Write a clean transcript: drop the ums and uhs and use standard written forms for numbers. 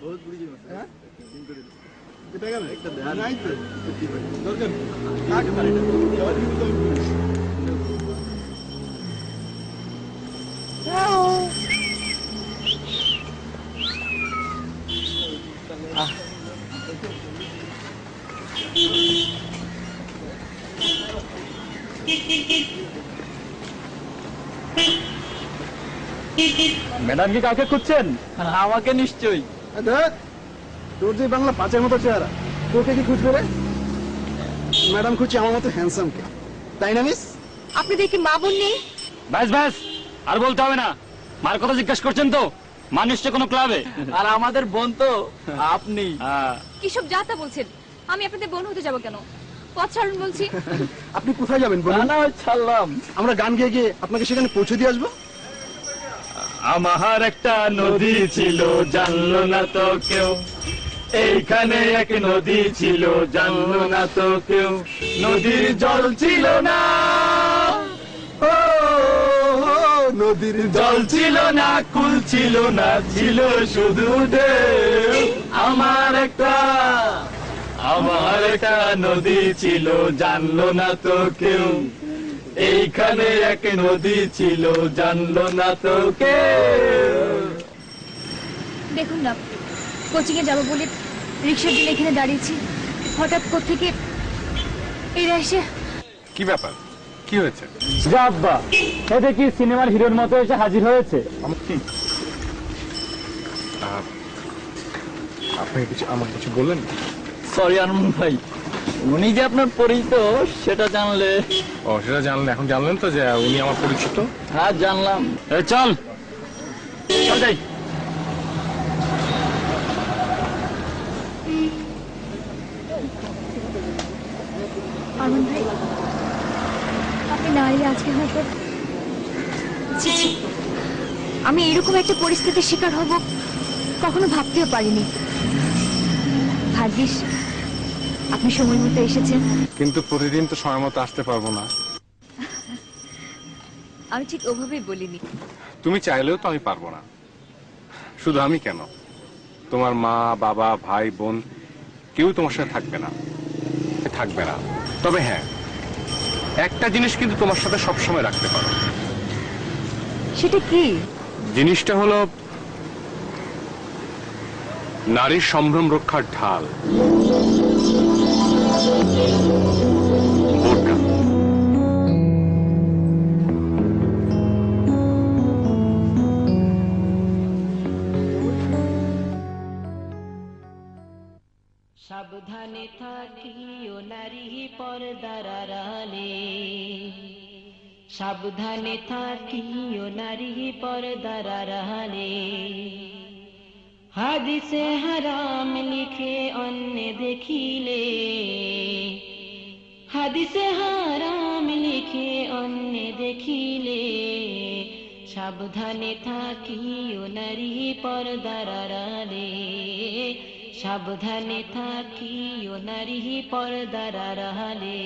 बहुत बुरी चीज है এটা গেল একটা ধ্যান নাই তো দরকার কাট করে এটা আর কিন্তু ম্যাডাম কি কাউকে খুঁজছেন? আমাকে নিশ্চয়ই। তোর যে বাংলা পাঁচের মতো চেহারা, তোকে কি খুঁজবে রে? ম্যাডাম খুঁজছে আমার মতো হ্যান্ডসাম কে, তাই না মিস? আপনি দেখি মা বোন নেই? ব্যাস ব্যাস, আর বলতে হবে না। মার কথা জিজ্ঞেস করছেন তো? মা নিশ্চয় কোনো ক্লাবে। আর আমাদের বোন তো আপনি। কিসব যাতা বলছেন? আমি আপনাদের বোন হতে যাব কেন? পথ ছাড়ুন বলছি। আপনি কোথায় যাবেন বলুন? না ছাড়লাম। আমরা গান গেয়ে গিয়ে আপনাকে সেখানে পৌঁছে দিয়ে আসবো। আমার একটা নদী ছিল, জানলো না তো কেউ। এইখানে এক নদী ছিল, জানলো না তো কেউ। নদীর জল ছিল না, নদীর জল ছিল না, কুল ছিল না, ছিল শুধু ঢেউ। আমার একটা নদী ছিল, জানলো না তো কেউ। এইখানে এক নদী ছিল, জানলো না তো কেউ। দেখুন না, কোচিং এ যাবো বলে রিক্সার জন্য এখানে দাঁড়িয়েছি, হঠাৎ কোত্থেকে এরা এসে। কি ব্যাপার, কি হয়েছে? আব্বা, এটা কি সিনেমার হিরোর মতো এসে হাজির হয়েছে? আপনি আমাকে কিছু বললেন? সরি আনন্দ ভাই, উনি যে আপনার পরিচিত সেটা জানলে। ও, সেটা জানলেন? এখন জানলেন তো যে উনি আমার পরিচিত? হ্যাঁ জানলাম। চল চল যাই। আনন্দ ভাই, আপনি না এলে আজকে হয়তো আমি এরকম একটা পরিস্থিতির শিকার হব কখনো ভাবতেও পারিনি। ভাগ্যিস আপনি সময় মতো এসেছেন। কিন্তু প্রতিদিন তো সময় মতো আসতে পারবো না। আমি ঠিক ওভাবেই বলিনি। তুমি চাইলেও তো আমি পারবো না। শুধু আমি কেন, তোমার মা বাবা ভাই বোন কেউ তোমার সাথে থাকবে না। তবে হ্যাঁ, একটা জিনিস কিন্তু তোমার সাথে সবসময় রাখতে পারো। সেটা কি? জিনিসটা হলো নারীর সম্ভ্রম রক্ষার ঢাল, বোরকা। সাবধানে থাকিও নারী পর্দার আড়ালে, সাবধানে থাকিও নারী পর্দার আড়ালে। হাদিসে হারাম লিখে অন্য দেখিলে, হাদিসে হারাম লিখে অন্য দেখিলে। সাবধানে থাকিও নারী পর্দার আড়ালে, সাবধানে থাকিও নারী পর্দার আড়ালে।